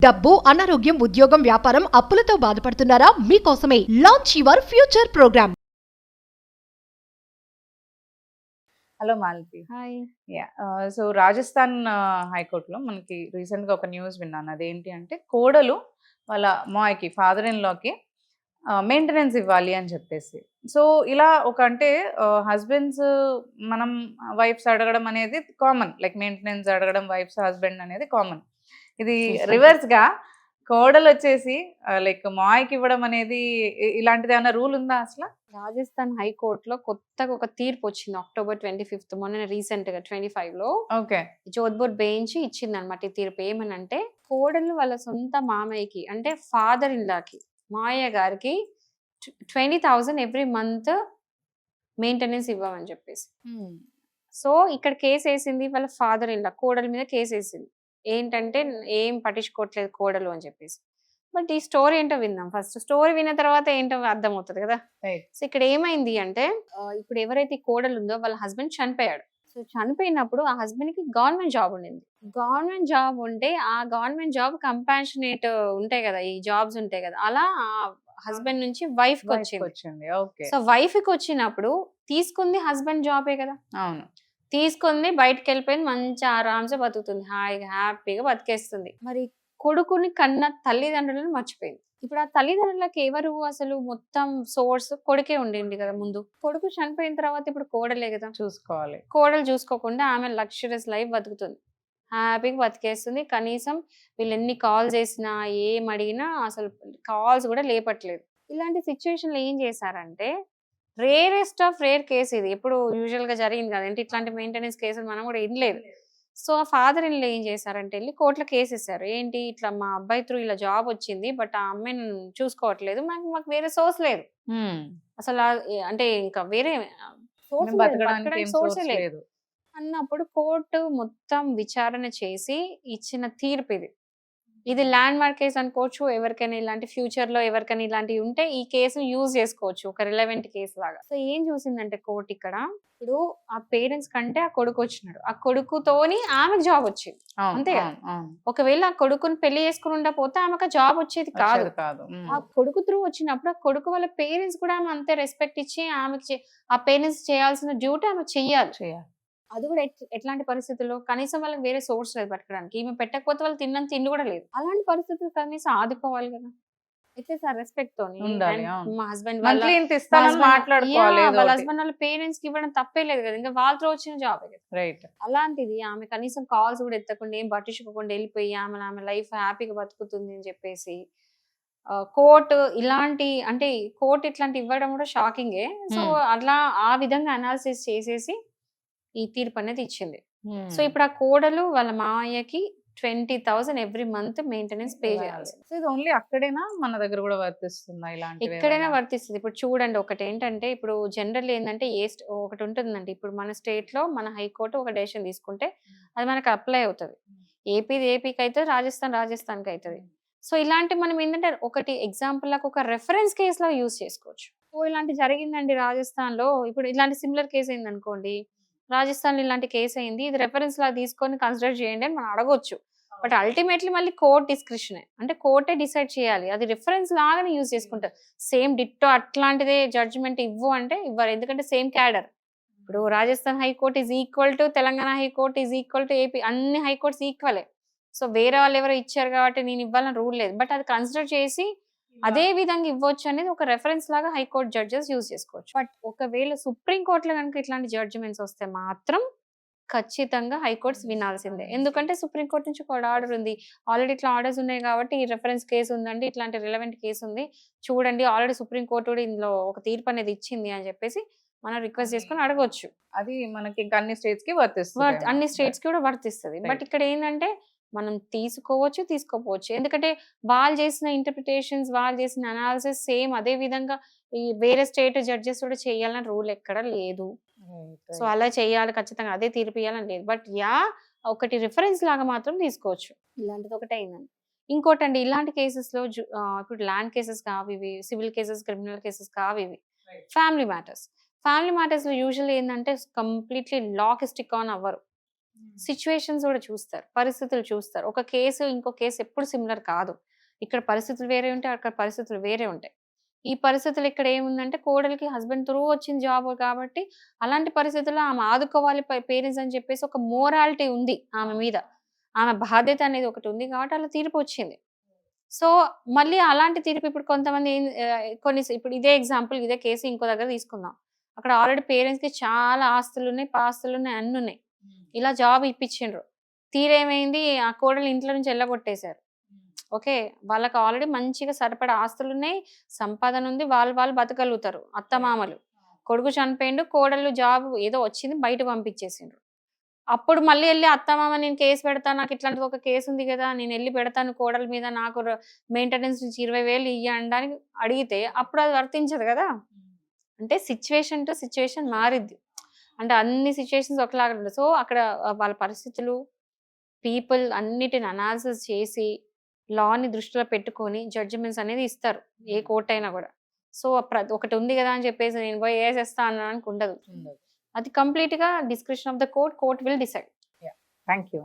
డబ్బు, అనారోగ్యం, ఉద్యోగం, వ్యాపారం, అప్పులతో బాధపడుతున్నారా? మీకోసమే launch your future program. Hello Malathi. Hi. So Rajasthan హైకోర్టులో మనకి రీసెంట్గా ఒక న్యూస్ విన్నాను. అదేంటి అంటే కోడలు వాళ్ళ మాయకి ఫాదర్ ఇన్ లాకి మెయింటెనెన్స్ ఇవ్వాలి అని చెప్పేసి. సో ఇలా ఒక అంటే హస్బెండ్స్ మనం వైఫ్స్ అడగడం అనేది కామన్, లైక్ మెయింటెనెన్స్ అడగడం వైఫ్స్ హస్బెండ్ అనేది కామన్. ఇది రివర్స్గా కోడలు వచ్చేసి లైక్ మాయకి ఇవ్వడం అనేది ఇలాంటిది ఏమైనా రూల్ ఉందా అసలు? రాజస్థాన్ హైకోర్టులో కొత్తగా ఒక తీర్పు వచ్చింది October 25th, మొన్న రీసెంట్ గా 25లో. ఓకే. జోధ్పూర్ బెంచ్ ఇచ్చింది అనమాట ఈ తీర్పు. ఏమనంటే కోడలు వాళ్ళ సొంత మామయ్యకి అంటే ఫాదర్ ఇన్ లాకి మామయ్య గారికి 20,000 ఎవ్రీ మంత్ మెయింటెనెన్స్ ఇవ్వమని చెప్పేసి. సో ఇక్కడ కేసు వేసింది వాళ్ళ ఫాదర్ ఇన్ లా, కోడల మీద కేసు వేసింది. ఏంటంటే ఏం పట్టించుకోవట్లేదు కోడలు అని చెప్పేసి. బట్ ఈ స్టోరీ ఏంటో విందాం. ఫస్ట్ స్టోరీ విన్న తర్వాత ఏంటో అర్థమవుతుంది కదా. సో ఇక్కడ ఏమైంది అంటే ఇప్పుడు ఎవరైతే కోడలు ఉందో వాళ్ళ హస్బెండ్ చనిపోయాడు. సో చనిపోయినప్పుడు ఆ హస్బెండ్ కి గవర్నమెంట్ జాబ్ ఉండింది. గవర్నమెంట్ జాబ్ ఉంటే ఆ గవర్నమెంట్ జాబ్ కంపాషనేట్ ఉంటాయి కదా, ఈ జాబ్స్ ఉంటాయి కదా, అలా ఆ హస్బెండ్ నుంచి వైఫ్ కి వచ్చింది. సో వైఫ్ కి వచ్చినప్పుడు తీసుకుంది హస్బెండ్ జాబే కదా. అవును. తీసుకుంది, బయటకు వెళ్ళిపోయింది, మంచి ఆరామ్సే బతుకుతుంది, హాయిగా హ్యాపీగా బతికేస్తుంది. మరి కొడుకుని కన్న తల్లిదండ్రులను మర్చిపోయింది. ఇప్పుడు ఆ తల్లిదండ్రులకి ఎవరు అసలు మొత్తం సోర్స్? కొడుకే ఉండింది కదా ముందు. కొడుకు చనిపోయిన తర్వాత ఇప్పుడు కోడలే కదా చూసుకోవాలి. కోడలు చూసుకోకుండా ఆమె లగ్జరియస్ లైఫ్ బతుకుతుంది, హ్యాపీగా బతికేస్తుంది. కనీసం వీళ్ళు ఎన్ని కాల్స్ చేసినా ఏం అడిగినా అసలు కాల్స్ కూడా లేపట్లేదు. ఇలాంటి సిచ్యువేషన్ లో ఏం చేశారంటే, రేరెస్ట్ ఆఫ్ రేర్ కేసు ఇది, ఎప్పుడు యూజువల్ గా జరిగింది కదంటే ఇట్లాంటి మెయింటెనెన్స్ కేసులు మనం కూడా వినలేదు. సో ఆ ఫాదర్ ఇన్ లా ఏం చేశారంటే వెళ్ళి కోర్టులో కేసు ఇస్తారు. ఏంటి, ఇట్లా మా అబ్బాయి త్రూ ఇలా జాబ్ వచ్చింది, బట్ ఆ అమ్మాయిని చూసుకోవట్లేదు, మాకు వేరే సోర్స్ లేదు అసలు. అంటే ఇంకా వేరే సోర్స్ లేదు అన్నప్పుడు కోర్టు మొత్తం విచారణ చేసి ఇచ్చిన తీర్పు ఇది. ఇది ల్యాండ్ మార్క్ కేసు అనుకోవచ్చు. ఎవరికైనా ఇలాంటి ఫ్యూచర్ లో ఎవరికైనా ఇలాంటివి ఉంటే ఈ కేసును యూజ్ చేసుకోవచ్చు, ఒక రిలవెంట్ కేసు లాగా. సో ఏం చూసిందంటే కోర్టు ఇక్కడ, ఇప్పుడు ఆ పేరెంట్స్ కంటే ఆ కొడుకు వచ్చినాడు, ఆ కొడుకుతోని ఆమెకు జాబ్ వచ్చింది, అంతే కదా. ఒకవేళ ఆ కొడుకుని పెళ్లి చేసుకుని ఉండకపోతే ఆమెకు జాబ్ వచ్చేది కాదు. ఆ కొడుకు త్రూ వచ్చినప్పుడు ఆ కొడుకు వాళ్ళ పేరెంట్స్ కూడా ఆమె అంతే రెస్పెక్ట్ ఇచ్చి ఆమెకి ఆ పేరెంట్స్ చేయాల్సిన డ్యూటీ ఆమె చెయ్యాలి. అది కూడా ఎట్లాంటి పరిస్థితుల్లో కనీసం వాళ్ళకి వేరే సోర్స్ లేదు బతకడానికి, ఈమె పెట్టకపోతే వాళ్ళు తిండి కూడా లేదు. అలాంటి పరిస్థితులు కనీసం ఆదుకోవాలి కదా, ఎట్లీస్ట్ ఆ రెస్పెక్ట్ తోని. మా హస్బెండ్ వాళ్ళ హస్బెండ్ వాళ్ళ పేరెంట్స్ కి ఇవ్వడం తప్పే లేదు కదా, ఇంకా వాళ్ళతో వచ్చిన జాబ్ కదా. అలాంటిది ఆమె కనీసం కాల్స్ కూడా ఎత్తకుండా ఏం పట్టించుకోకుండా వెళ్ళిపోయి ఆమె లైఫ్ హ్యాపీగా బతుకుతుంది అని చెప్పేసి కోర్టు ఇలాంటి అంటే కోర్టు ఇట్లాంటి ఇవ్వడం కూడా షాకింగే. సో అట్లా ఆ విధంగా అనాలిసిస్ చేసేసి ఈ తీర్పు అనేది ఇచ్చింది. సో ఇప్పుడు ఆ కోడలు వాళ్ళ మామయ్యకి 20,000 ఎవ్రీ మంత్ మెయింటెనెన్స్ పే చేయాలి. సో ఇది ఓన్లీ అక్కడేనా, మన దగ్గర కూడా వర్తిస్తుందా? ఇలాంటి ఎక్కడైనా వర్తిస్తుంది. ఇప్పుడు చూడండి, ఒకటి ఏంటంటే ఇప్పుడు జనరల్ ఏంటంటే ఒకటి ఉంటుందండి. ఇప్పుడు మన స్టేట్ లో మన హైకోర్టు ఒక డెసిషన్ తీసుకుంటే అది మనకు అప్లై అవుతుంది. ఏపీకి అవుతుంది, రాజస్థాన్కి అవుతుంది. సో ఇలాంటి మనం ఏంటంటే ఒకటి ఎగ్జాంపుల్ లాగా ఒక రెఫరెన్స్ కేసు లో యూజ్ చేసుకోవచ్చు. సో ఇలాంటి జరిగిందండి రాజస్థాన్ లో. ఇప్పుడు ఇలాంటి సిమిలర్ కేసు అయింది అనుకోండి, రాజస్థాన్ లో ఇలాంటి కేసు అయింది, ఇది రెఫరెన్స్ లా తీసుకొని కన్సిడర్ చేయండి అని మనం అడగొచ్చు. బట్ అల్టిమేట్లీ మళ్ళీ కోర్ట్ డిస్క్రిప్షన్, అంటే కోర్టే డిసైడ్ చేయాలి. అది రిఫరెన్స్ లాగానే యూజ్ చేసుకుంటారు. సేమ్ డిట్టో అట్లాంటిదే జడ్జిమెంట్ ఇవ్వు అంటే ఇవ్వరు, ఎందుకంటే సేమ్ క్యాడర్. ఇప్పుడు Rajasthan high court is equal to Telangana high court is equal to AP, అన్ని హైకోర్ట్స్ ఈక్వలే. సో వేరే వాళ్ళు ఎవరో ఇచ్చారు కాబట్టి నేను ఇవ్వాలని రూల్ లేదు, బట్ అది కన్సిడర్ చేసి అదే విధంగా ఇవ్వచ్చు అనేది ఒక రెఫరెన్స్ లాగా హైకోర్టు జడ్జెస్ యూజ్ చేసుకోవచ్చు. బట్ ఒకవేళ సుప్రీం కోర్టులో కనుక ఇట్లాంటి జడ్జిమెంట్స్ వస్తే మాత్రం ఖచ్చితంగా హైకోర్ట్స్ వినాల్సిందే. ఎందుకంటే సుప్రీంకోర్టు నుంచి ఒక ఆర్డర్ ఉంది, ఆల్రెడీ ఇట్లా ఆర్డర్స్ ఉన్నాయి కాబట్టి ఈ రెఫరెన్స్ కేసు ఉందండి, ఇట్లాంటి రిలవెంట్ కేసు ఉంది చూడండి, ఆల్రెడీ సుప్రీంకోర్టు కూడా ఇందులో ఒక తీర్పు అనేది ఇచ్చింది అని చెప్పేసి మనం రిక్వెస్ట్ చేసుకుని అడగొచ్చు. అది మనకి అన్ని స్టేట్స్ కి వర్తిస్తుంది, అన్ని స్టేట్స్ కి కూడా వర్తిస్తుంది. బట్ ఇక్కడ ఏంటంటే మనం తీసుకోవచ్చు, తీసుకోపోవచ్చు. ఎందుకంటే వాళ్ళు చేసిన ఇంటర్ప్రిటేషన్స్, వాళ్ళు చేసిన అనాలిసిస్ సేమ్ అదే విధంగా ఈ వేరే స్టేట్ జడ్జెస్ కూడా చేయాలని రూల్ ఎక్కడ లేదు. సో అలా చేయాలి, ఖచ్చితంగా అదే తీర్పు ఇవ్వాలని లేదు. బట్ ఒకటి రిఫరెన్స్ లాగా మాత్రం తీసుకోవచ్చు. ఇలాంటిది ఒకటి అయిందండి. ఇంకోటండి, ఇలాంటి కేసెస్ లో ఇప్పుడు ల్యాండ్ కేసెస్ కావు ఇవి, సివిల్ కేసెస్, క్రిమినల్ కేసెస్ కావు ఇవి, ఫ్యామిలీ మ్యాటర్స్ లో యూజువల్లీ ఏంటంటే కంప్లీట్లీ లాకి స్టిక్ ఆన్ అవ్వరు. సిచ్యువేషన్స్ కూడా చూస్తారు, పరిస్థితులు చూస్తారు. ఒక కేసు ఇంకో కేసు ఎప్పుడు సిమిలర్ కాదు. ఇక్కడ పరిస్థితులు వేరే ఉంటాయి, అక్కడ పరిస్థితులు వేరే ఉంటాయి. ఈ పరిస్థితులు ఇక్కడ ఏముందంటే కోడలికి హస్బెండ్ త్రూ వచ్చింది జాబ్ కాబట్టి అలాంటి పరిస్థితుల్లో ఆమె ఆదుకోవాలి పేరెంట్స్ అని చెప్పేసి ఒక మోరాలిటీ ఉంది ఆమె మీద, ఆమె బాధ్యత అనేది ఒకటి ఉంది కాబట్టి అలా తీర్పు వచ్చింది. సో మళ్ళీ అలాంటి తీర్పు ఇప్పుడు కొంతమంది కొన్ని ఇప్పుడు ఇదే ఎగ్జాంపుల్, ఇదే కేసు ఇంకో దగ్గర తీసుకుందాం. అక్కడ ఆల్రెడీ పేరెంట్స్ కి చాలా ఆస్తులు ఉన్నాయి, పాస్తులు ఉన్నాయి, అన్ని ఉన్నాయి. ఇలా జాబ్ ఇప్పించిండ్రు. తీరేమైంది, ఆ కోడలు ఇంట్లో నుంచి వెళ్ళగొట్టేశారు. ఓకే, వాళ్ళకి ఆల్రెడీ మంచిగా సరిపడా ఆస్తులు ఉన్నాయి, సంపాదన ఉంది, వాళ్ళు బతకగలుగుతారు. అత్తమామలు, కొడుకు చనిపోయిండు, కోడలు జాబ్ ఏదో వచ్చింది బయట పంపించేసిండ్రు. అప్పుడు మళ్ళీ వెళ్ళి అత్తమామ నేను కేసు పెడతాను, నాకు ఇట్లాంటిది ఒక కేసు ఉంది కదా, నేను వెళ్ళి పెడతాను కోడల మీద, నాకు మెయింటెనెన్స్ నుంచి 20,000 ఇయ్య అనడానికి అడిగితే అప్పుడు అది వర్తించదు కదా. అంటే సిచ్యువేషన్ టు సిచ్యువేషన్ మారిద్ది. అంటే అన్ని సిచ్యువేషన్స్ ఒకలాగా ఉండదు. సో అక్కడ వాళ్ళ పరిస్థితులు, పీపుల్ అన్నిటిని అనాలిసిస్ చేసి లాని దృష్టిలో పెట్టుకొని జడ్జిమెంట్స్ అనేది ఇస్తారు ఏ కోర్ట్ అయినా కూడా. సో ఒకటి ఉంది కదా అని చెప్పేసి నేను పోయి వేసేస్తా అనడానికి ఉండదు. అది కంప్లీట్ గా description of the court will decide. Thank you.